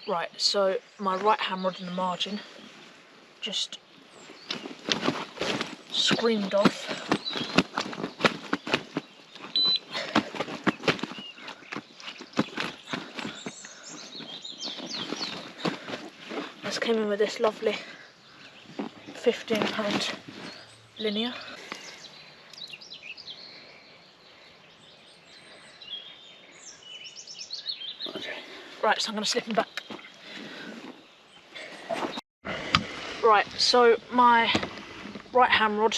Right, so my right hand rod in the margin just screamed off. I just came in with this lovely £15 linear. Right, so I'm going to slip him back. Right, so my right hand rod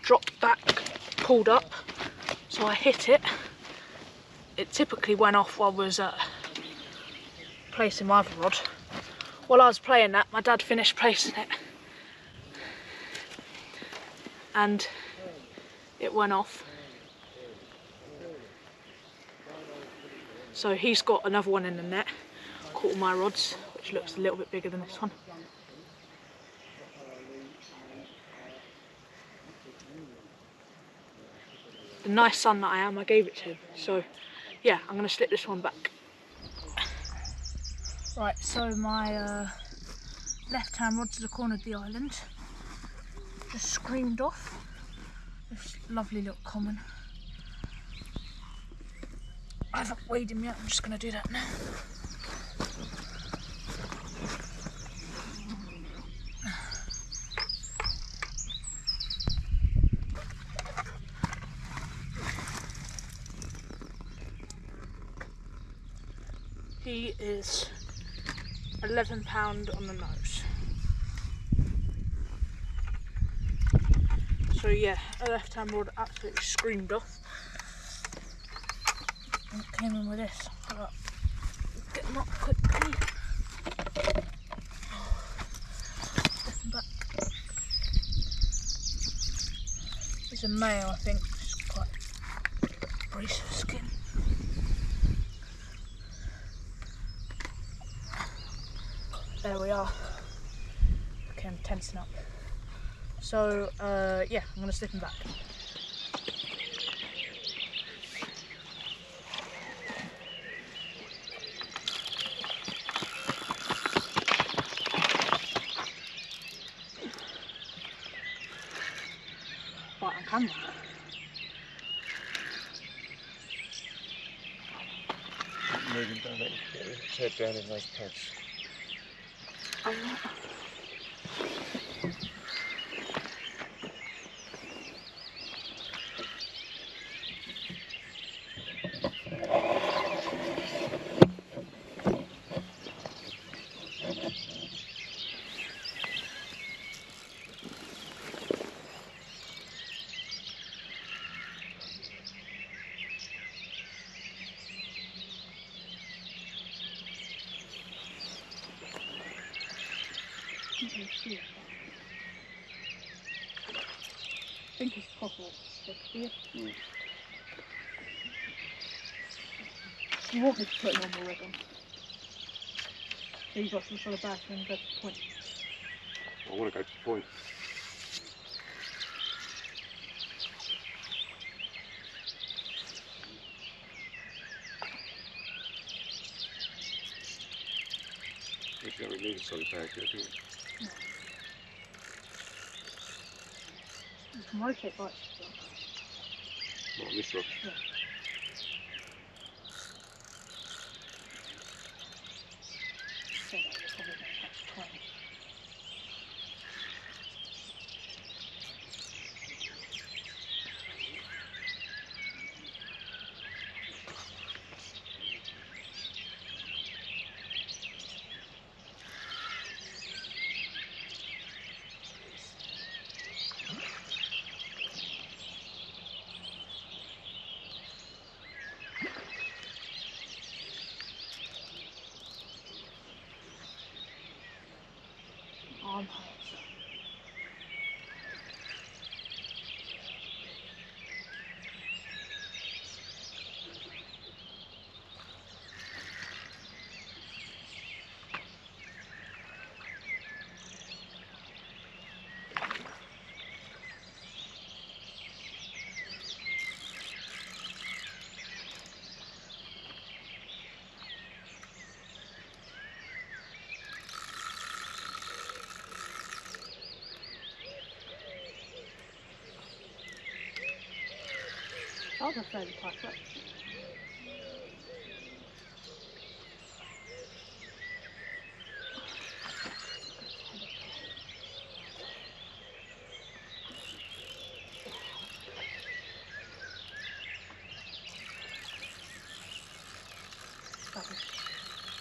dropped back, pulled up, so I hit it. It typically went off while I was placing my other rod. While I was playing that, my dad finished placing it and it went off. So he's got another one in the net, caught all my rods, which looks a little bit bigger than this one. The nice son that I am, I gave it to him. So yeah, I'm going to slip this one back. Right, so my left hand rod to the corner of the island just screamed off. This lovely little common. I haven't weighed him yet, I'm just going to do that now. He is £11 on the nose. So yeah, a left hand rod absolutely screamed off. And it came in with this. Right, get him up quickly. Step him back. He's a male, I think. It's quite abrasive skin. There we are. Okay, I'm tensing up. So yeah, I'm going to slip him back. Right on camera. Moving down, let him get his head down in those pads. I think it's possible. You want me to put a normal rig on? So you got some sort of bass and go to the point? I want to go to the point. You don't really need a solid bag here, do you? No. You can rotate bites. Not on this rod. Yeah. So that you're probably going to catch 20. Armholes. I'll go further past that.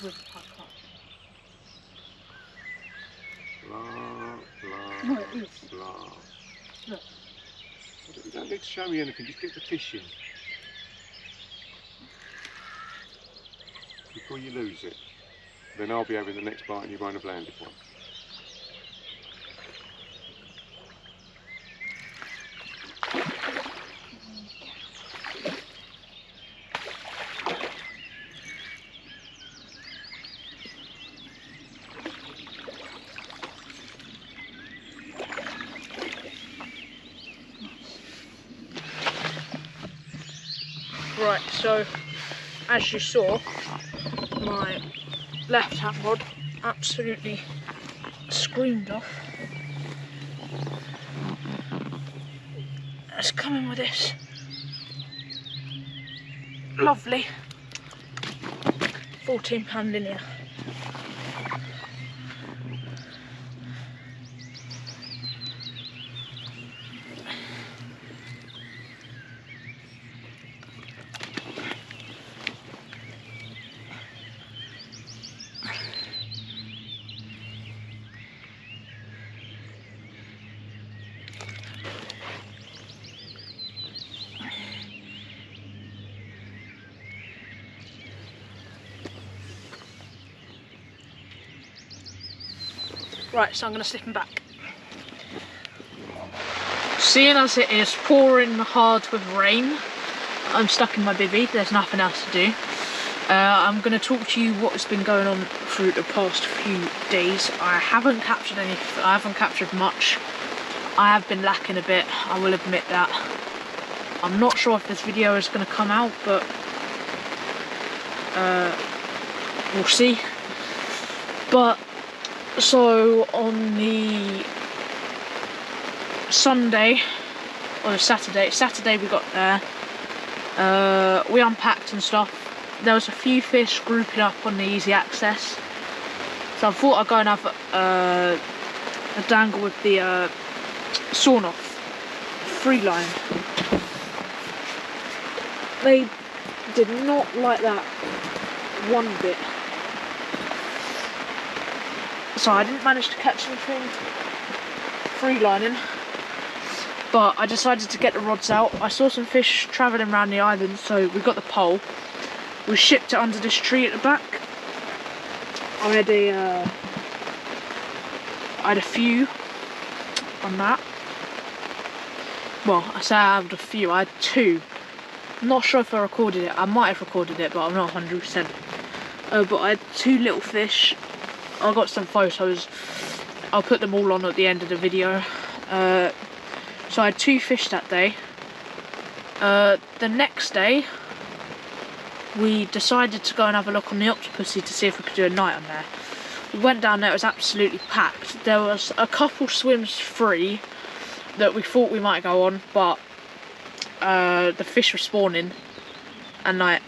With the park up. Blah, blah, No, it is. blah. Look. You don't need to show me anything, just get the fish in. Before you lose it. Then I'll be having the next bite and you won't have landed one. Right, so as you saw, my left hand rod absolutely screamed off. It's coming with this lovely £14 linear. Right, so I'm going to slip him back. Seeing as it is pouring hard with rain, I'm stuck in my bivvy, there's nothing else to do. I'm going to talk to you what has been going on through the past few days. I haven't captured much. I have been lacking a bit, I will admit that. I'm not sure if this video is going to come out, but we'll see. But so on the Sunday or the Saturday we got there, we unpacked and stuff. There was a few fish grouping up on the easy access, so I thought I'd go and have a dangle with the sawn off free line. They did not like that one bit. So I didn't manage to catch anything free lining, but I decided to get the rods out. I saw some fish travelling around the island, so we got the pole. We shipped it under this tree at the back. I had a few on that. Well, I say I had a few, I had two. I'm not sure if I recorded it. I might have recorded it, but I'm not 100%. But I had two little fish. I got some photos. I'll put them all on at the end of the video. So I had two fish that day. The next day, we decided to go and have a look on the Octopussy to see if we could do a night on there. We went down there, it was absolutely packed. There was a couple swims free that we thought we might go on, but the fish were spawning, and like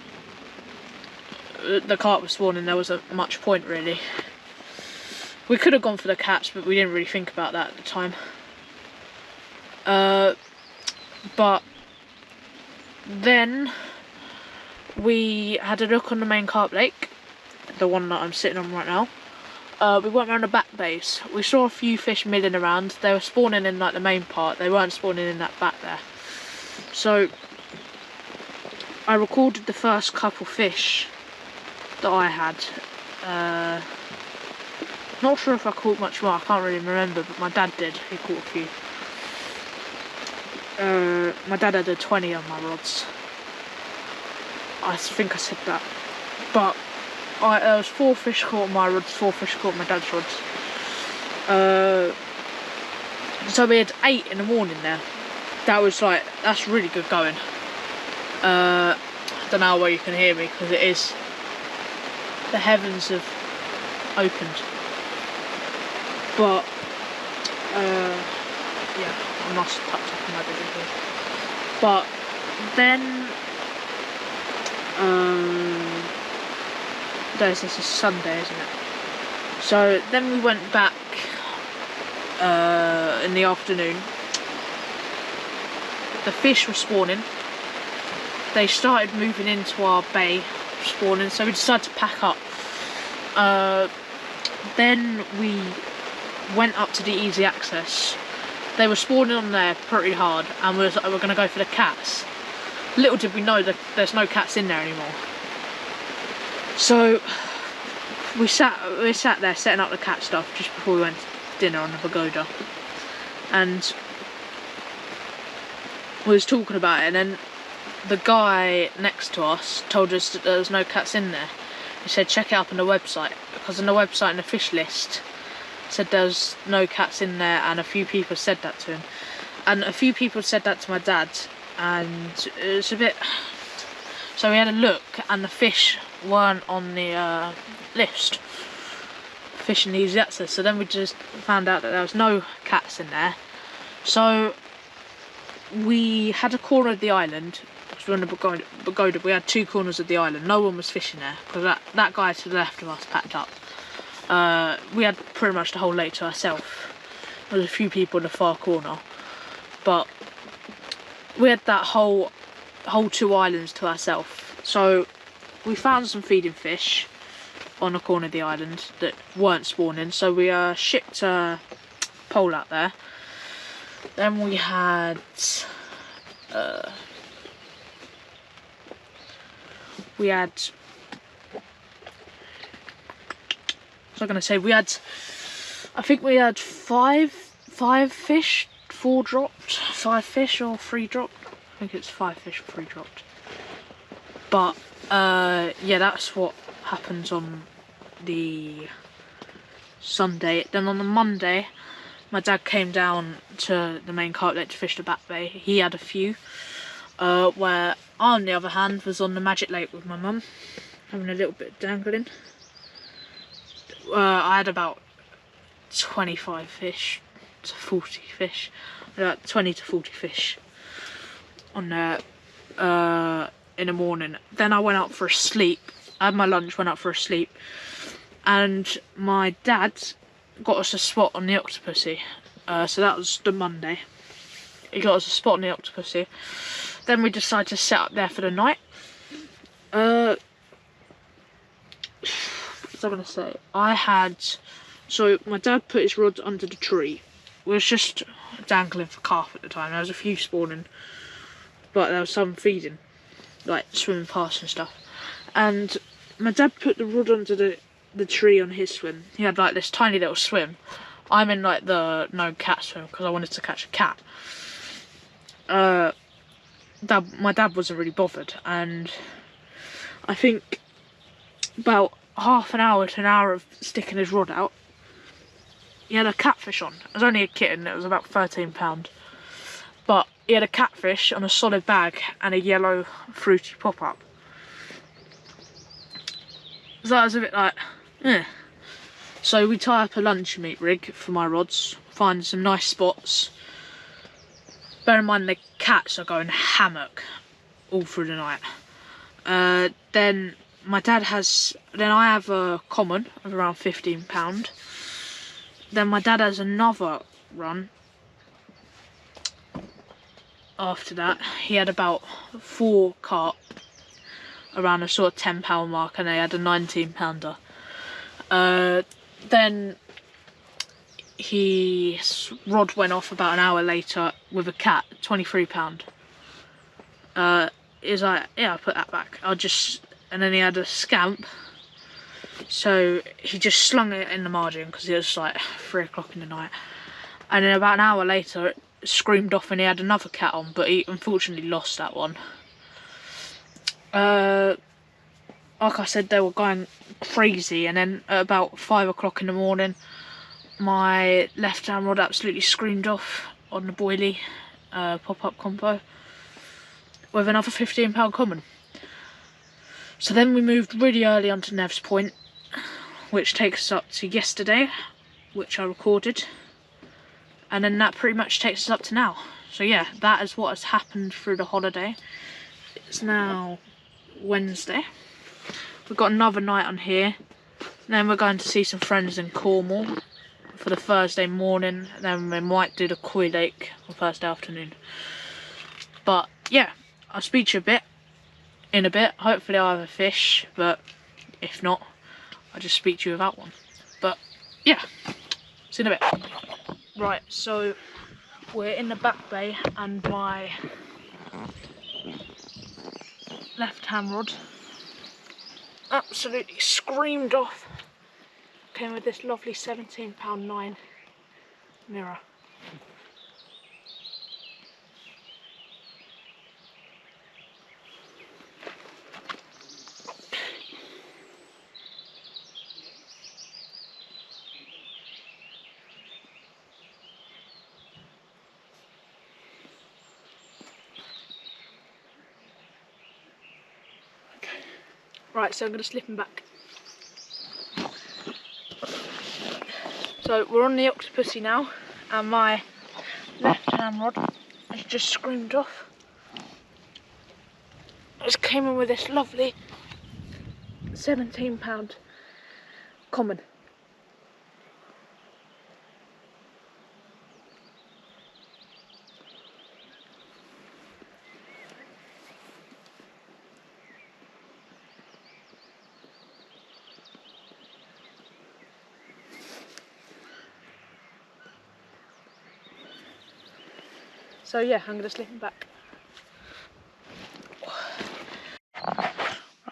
the carp was spawning, there wasn't much point really. We could have gone for the cats, but we didn't really think about that at the time. But then we had a look on the main carp lake, the one that I'm sitting on right now. We went around the back base. We saw a few fish milling around. They were spawning in like the main part. They weren't spawning in that back there. So I recorded the first couple fish that I had. Not sure if I caught much more. I can't really remember, but my dad did. He caught a few. My dad had a 20 on my rods. I think I said that. But there was 4 fish caught on my rods, 4 fish caught on my dad's rods. So we had 8 in the morning there. That was like, that's really good going. I don't know where you can hear me, because it is, the heavens have opened. But yeah, I must touch up on my video here. But then this is Sunday, isn't it? So then we went back in the afternoon. The fish were spawning. They started moving into our bay, spawning, so we decided to pack up. Then we went up to the easy access. They were spawning on there pretty hard, and we were going to go for the cats. Little did we know that there's no cats in there anymore. So we sat there setting up the cat stuff just before we went to dinner on the pagoda, and we was talking about it, and then the guy next to us told us that there was no cats in there. He said check it up on the website, because on the website in the fish list said there's no cats in there, and a few people said that to him, and a few people said that to my dad, and it was a bit. So we had a look, and the fish weren't on the list, fish and easy access. So then we just found out that there was no cats in there. So we had a corner of the island, because we're on the pagoda. We had two corners of the island. No one was fishing there, because that guy to the left of us packed up. We had pretty much the whole lake to ourselves. There was a few people in the far corner, but we had that whole two islands to ourselves. So we found some feeding fish on the corner of the island that weren't spawning, so we shipped a pole out there. Then we had I think we had five fish, 4 dropped, 5 fish or 3 dropped. I think it's 5 fish or 3 dropped. But yeah, that's what happens on the Sunday. Then on the Monday, my dad came down to the main carp lake to fish the Back Bay. He had a few, where I, on the other hand, was on the Magic Lake with my mum, having a little bit of dangling. I had about 25 fish to 40 fish, about 20 to 40 fish on there in the morning. Then I went out for a sleep. I had my lunch, went out for a sleep, and my dad got us a spot on the Octopusy. So that was the Monday. He got us a spot on the Octopusy. Then we decided to set up there for the night. What was I going to say? So my dad put his rod under the tree. We was just dangling for carp at the time. There was a few spawning, but there was some feeding, like swimming past and stuff. And my dad put the rod under the tree on his swim. He had like this tiny little swim. I'm in like the no cat swim because I wanted to catch a cat. My dad wasn't really bothered, and I think about half an hour to an hour of sticking his rod out, he had a catfish on. It was only a kitten, it was about £13. But he had a catfish on a solid bag and a yellow fruity pop-up. So that was a bit like, eh. So we tie up a lunch meat rig for my rods, find some nice spots. Bear in mind the cats are going hammock all through the night. Then I have a common of around £15. Then my dad has another run. After that, he had about 4 carp around a sort of £10 mark, and they had a 19-pounder. Then his rod went off about an hour later with a cat, £23. He was like, yeah, I'll put that back. And then he had a scamp, so he just slung it in the margin because it was like 3 o'clock in the night. And then about an hour later, it screamed off, and he had another cat on, but he unfortunately lost that one. Like I said, they were going crazy, and then at about 5 o'clock in the morning, my left hand rod absolutely screamed off on the boilie pop-up combo with another £15 common. So then we moved really early onto Nev's Point, which takes us up to yesterday, which I recorded, and then that pretty much takes us up to now. So yeah, that is what has happened through the holiday. It's now Wednesday. We've got another night on here. Then we're going to see some friends in Cornwall for the Thursday morning. Then we might do the Coy Lake on Thursday afternoon. But yeah, I'll speak to you in a bit. Hopefully I'll have a fish, but if not, I'll just speak to you without one. But yeah, see you in a bit. Right, so we're in the back bay and my left hand rod absolutely screamed off. Came with this lovely £17.9 mirror. Right, so I'm going to slip him back. So we're on the Octopussy now, and my left hand rod has just screamed off. It came in with this lovely £17 common. So yeah, I'm going to slip him back.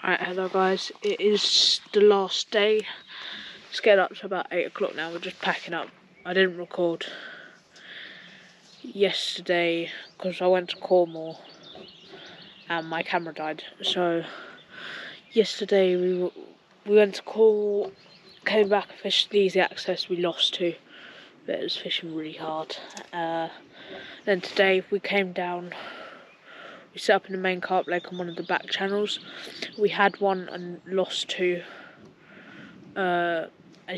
Alright, hello guys, it is the last day. It's getting up to about 8 o'clock now, we're just packing up. I didn't record yesterday because I went to Cornwall and my camera died. So yesterday we went to Cornwall, came back and fished the easy access. We lost 2, but it was fishing really hard. Then today we came down, we set up in the main carp lake on one of the back channels. We had 1 and lost 2, as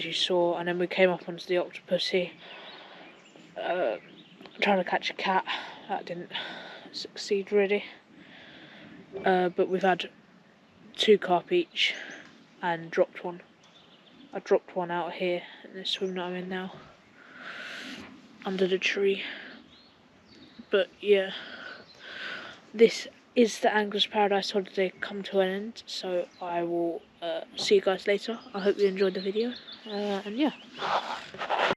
you saw, and then we came up onto the Octopussy, trying to catch a cat. That didn't succeed really, but we've had 2 carp each and dropped 1. I dropped 1 out here in this swim that I'm in now, under the tree. But yeah, this is the Angler's Paradise holiday come to an end, so I will see you guys later. I hope you enjoyed the video, and yeah.